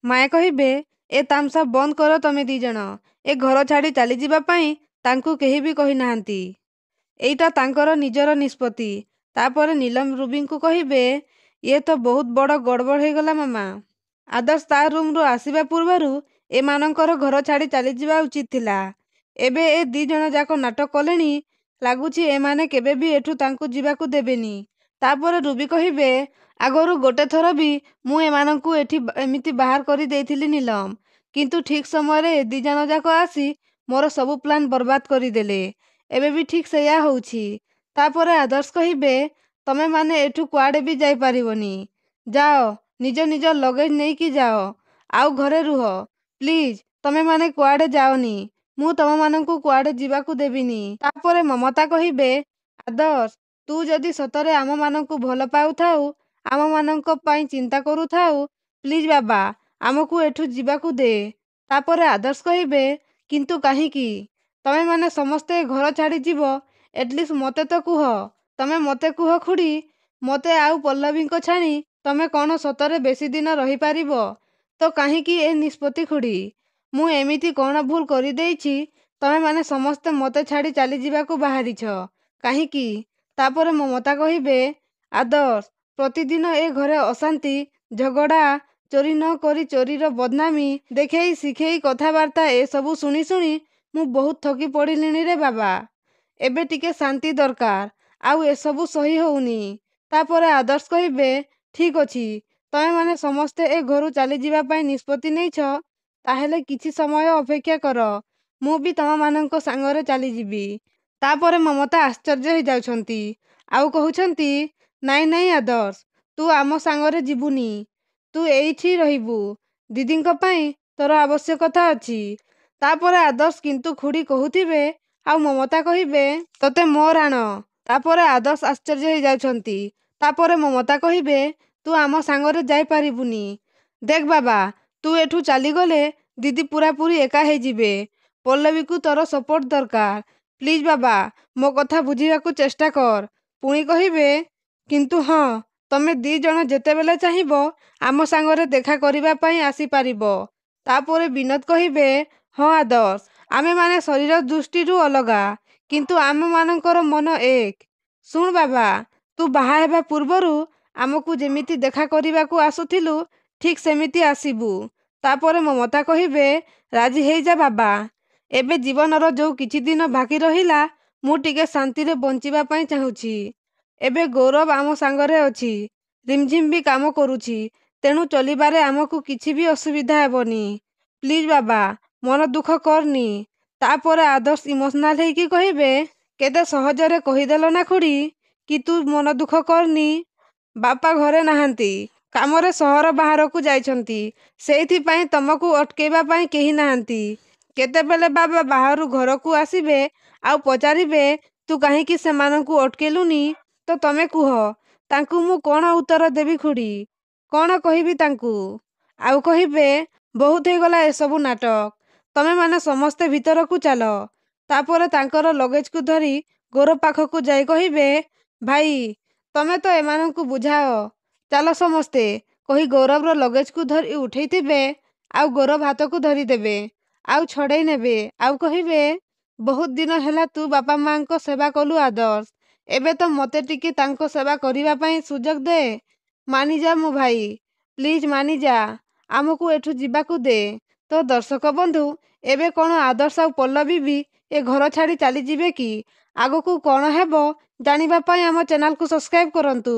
ମାଏ କହିବେ, ଏ ତାମସା ବନ୍ଦ କର ତମେ ଦି ଜଣ। ଏ ଘର ଛାଡ଼ି ଚାଲିଯିବା ପାଇଁ ତାଙ୍କୁ କେହି ବି କହିନାହାନ୍ତି। ଏଇଟା ତାଙ୍କର ନିଜର ନିଷ୍ପତ୍ତି। ତାପରେ ନୀଲମ ରୁବିଙ୍କୁ କହିବେ, ଇଏ ତ ବହୁତ ବଡ଼ ଗଡ଼ବଡ଼ ହେଇଗଲା ମାମା। ଆଦର୍ଶ ତା ରୁମ୍ରୁ ଆସିବା ପୂର୍ବରୁ ଏମାନଙ୍କର ଘର ଛାଡ଼ି ଚାଲିଯିବା ଉଚିତ ଥିଲା। ଏବେ ଏ ଦି ଜଣ ଯାକ ନାଟକ କଲେଣି। ଲାଗୁଛି ଏମାନେ କେବେ ବି ଏଠୁ ତାଙ୍କୁ ଯିବାକୁ ଦେବେନି। ତାପରେ ରୁବି କହିବେ, ଆଗରୁ ଗୋଟେ ଥର ବି ମୁଁ ଏମାନଙ୍କୁ ଏଠି ଏମିତି ବାହାର କରି ଦେଇଥିଲି ନୀଲମ। କିନ୍ତୁ ଠିକ୍ ସମୟରେ ଏ ଦି ଜଣ ଯାକ ଆସି ମୋର ସବୁ ପ୍ଲାନ୍ ବରବାଦ କରିଦେଲେ। ଏବେ ବି ଠିକ୍ ସେଇଆ ହଉଛି। ତାପରେ ଆଦର୍ଶ କହିବେ, ତମେମାନେ ଏଠୁ କୁଆଡ଼େ ବି ଯାଇପାରିବନି। ଯାଅ, ନିଜ ନିଜ ଲଗେଜ ନେଇକି ଯାଅ। ଆଉ ଘରେ ରୁହ। ପ୍ଲିଜ୍ ତମେମାନେ କୁଆଡ଼େ ଯାଅନି। ମୁଁ ତମମାନଙ୍କୁ କୁଆଡ଼େ ଯିବାକୁ ଦେବିନି। ତାପରେ ମମତା କହିବେ, ଆଦର୍ଶ ତୁ ଯଦି ସତରେ ଆମମାନଙ୍କୁ ଭଲ ପାଉଥାଉ, ଆମମାନଙ୍କ ପାଇଁ ଚିନ୍ତା କରୁଥାଉ, ପ୍ଲିଜ୍ ବାବା ଆମକୁ ଏଠୁ ଯିବାକୁ ଦେ। ତାପରେ ଆଦର୍ଶ କହିବେ, କିନ୍ତୁ କାହିଁକି? ତମେମାନେ ସମସ୍ତେ ଘର ଛାଡ଼ି ଯିବ, ଏଟଲିଷ୍ଟ ମୋତେ ତ କୁହ। ତମେ ମୋତେ କୁହ ଖୁଡ଼ି, ମୋତେ ଆଉ ପଲ୍ଲବୀଙ୍କ ଛାଡ଼ି ତମେ କ'ଣ ସତରେ ବେଶୀ ଦିନ ରହିପାରିବ? ତ କାହିଁକି ଏ ନିଷ୍ପତ୍ତି ଖୁଡ଼ି? ମୁଁ ଏମିତି କ'ଣ ଭୁଲ କରିଦେଇଛି ତମେମାନେ ସମସ୍ତେ ମୋତେ ଛାଡ଼ି ଚାଲିଯିବାକୁ ବାହାରିଛ? କାହିଁକି? ତାପରେ ମମତା କହିବେ, ଆଦର୍ଶ ପ୍ରତିଦିନ ଏ ଘରେ ଅଶାନ୍ତି, ଝଗଡ଼ା, ଚୋରି ନ କରି ଚୋରିର ବଦନାମୀ ଦେଖେଇ ଶିଖେଇ କଥାବାର୍ତ୍ତା ଏସବୁ ଶୁଣି ଶୁଣି ମୁଁ ବହୁତ ଥକି ପଡ଼ିଲିଣି ରେ ବାବା। ଏବେ ଟିକେ ଶାନ୍ତି ଦରକାର। ଆଉ ଏସବୁ ସହି ହଉନି। ତାପରେ ଆଦର୍ଶ କହିବେ, ଠିକ୍ ଅଛି, ତମେମାନେ ସମସ୍ତେ ଏ ଘରୁ ଚାଲିଯିବା ପାଇଁ ନିଷ୍ପତ୍ତି ନେଇଛ, ତାହେଲେ କିଛି ସମୟ ଅପେକ୍ଷା କର। ମୁଁ ବି ତମମାନଙ୍କ ସାଙ୍ଗରେ ଚାଲିଯିବି। ତାପରେ ମମତା ଆଶ୍ଚର୍ଯ୍ୟ ହେଇଯାଉଛନ୍ତି। ଆଉ କହୁଛନ୍ତି, ନାଇଁ ନାଇଁ ଆଦର୍ଶ, ତୁ ଆମ ସାଙ୍ଗରେ ଯିବୁନି। ତୁ ଏଇଠି ରହିବୁ। ଦିଦିଙ୍କ ପାଇଁ ତୋର ଆବଶ୍ୟକତା ଅଛି। ତାପରେ ଆଦର୍ଶ କିନ୍ତୁ ଖୁଡ଼ି କହୁଥିବେ ଆଉ ମମତା କହିବେ, ତୋତେ ମୋର ଆଣ। ତାପରେ ଆଦର୍ଶ ଆଶ୍ଚର୍ଯ୍ୟ ହେଇଯାଉଛନ୍ତି। ତାପରେ ମମତା କହିବେ, ତୁ ଆମ ସାଙ୍ଗରେ ଯାଇପାରିବୁନି। ଦେଖ ବାବା, ତୁ ଏଠୁ ଚାଲିଗଲେ ଦିଦି ପୁରାପୁରି ଏକା ହେଇଯିବେ। ପଲ୍ଲବୀକୁ ତୋର ସପୋର୍ଟ ଦରକାର। ପ୍ଲିଜ୍ ବାବା ମୋ କଥା ବୁଝିବାକୁ ଚେଷ୍ଟା କର। ପୁଣି କହିବେ, କିନ୍ତୁ ହଁ, ତମେ ଦି ଜଣ ଯେତେବେଳେ ଚାହିଁବ ଆମ ସାଙ୍ଗରେ ଦେଖା କରିବା ପାଇଁ ଆସିପାରିବ। ତାପରେ ବିନୋଦ କହିବେ, ହଁ ଆଦର୍ଶ, ଆମେମାନେ ଶରୀର ଦୃଷ୍ଟିରୁ ଅଲଗା, କିନ୍ତୁ ଆମମାନଙ୍କର ମନ ଏକ। ଶୁଣ ବାବା, ତୁ ବାହା ହେବା ପୂର୍ବରୁ ଆମକୁ ଯେମିତି ଦେଖା କରିବାକୁ ଆସୁଥିଲୁ ଠିକ୍ ସେମିତି ଆସିବୁ। ତାପରେ ମମତା କହିବେ, ରାଜି ହେଇଯା ବାବା। ଏବେ ଜୀବନର ଯୋଉ କିଛି ଦିନ ବାକି ରହିଲା ମୁଁ ଟିକେ ଶାନ୍ତିରେ ବଞ୍ଚିବା ପାଇଁ ଚାହୁଁଛି। ଏବେ ଗୌରବ ଆମ ସାଙ୍ଗରେ ଅଛି। ରିମଝିମ୍ ବି କାମ କରୁଛି। ତେଣୁ ଚଳିବାରେ ଆମକୁ କିଛି ବି ଅସୁବିଧା ହେବନି। ପ୍ଲିଜ୍ ବାବା ମନ ଦୁଃଖ କରନି। ତାପରେ ଆଦର୍ଶ ଇମୋସନାଲ ହେଇକି କହିବେ, କେତେ ସହଜରେ କହିଦେଲ ନା ଖୁଡ଼ି କି ତୁ ମନ ଦୁଃଖ କରନି। ବାପା ଘରେ ନାହାନ୍ତି, କାମରେ ସହର ବାହାରକୁ ଯାଇଛନ୍ତି। ସେଇଥିପାଇଁ ତମକୁ ଅଟକେଇବା ପାଇଁ କେହି ନାହାନ୍ତି। କେତେବେଳେ ବାବା ବାହାରୁ ଘରକୁ ଆସିବେ ଆଉ ପଚାରିବେ, ତୁ କାହିଁକି ସେମାନଙ୍କୁ ଅଟକେଇଲୁନି, ତ ତମେ କୁହ, ତାଙ୍କୁ ମୁଁ କ'ଣ ଉତ୍ତର ଦେବି ଖୁଡ଼ି? କ'ଣ କହିବି ତାଙ୍କୁ? ଆଉ କହିବେ, ବହୁତ ହେଇଗଲା ଏସବୁ ନାଟକ। ତମେମାନେ ସମସ୍ତେ ଭିତରକୁ ଚାଲ। ତାପରେ ତାଙ୍କର ଲଗେଜକୁ ଧରି ଗୌରବ ପାଖକୁ ଯାଇ କହିବେ, ଭାଇ ତମେ ତ ଏମାନଙ୍କୁ ବୁଝାଅ। ଚାଲ ସମସ୍ତେ କହି ଗୌରବର ଲଗେଜକୁ ଧରି ଉଠେଇଥିବେ ଆଉ ଗୌରବ ହାତକୁ ଧରିଦେବେ ଆଉ ଛଡ଼େଇ ନେବେ ଆଉ କହିବେ, ବହୁତ ଦିନ ହେଲା ତୁ ବାପା ମାଙ୍କ ସେବା କଲୁ ଆଦର୍ଶ। ଏବେ ତ ମୋତେ ଟିକେ ତାଙ୍କ ସେବା କରିବା ପାଇଁ ସୁଯୋଗ ଦେ। ମାନିଯା ମୋ ଭାଇ, ପ୍ଲିଜ୍ ମାନିଯା। ଆମକୁ ଏଠୁ ଯିବାକୁ ଦେ। ତ ଦର୍ଶକ ବନ୍ଧୁ, ଏବେ କ'ଣ ଆଦର୍ଶ ଆଉ ପଲ୍ଲବୀ ବି ଏ ଘର ଛାଡ଼ି ଚାଲିଯିବେ କି? ଆଗକୁ କ'ଣ ହେବ ଜାଣିବା ପାଇଁ ଆମ ଚ୍ୟାନେଲକୁ ସବସ୍କ୍ରାଇବ୍ କରନ୍ତୁ।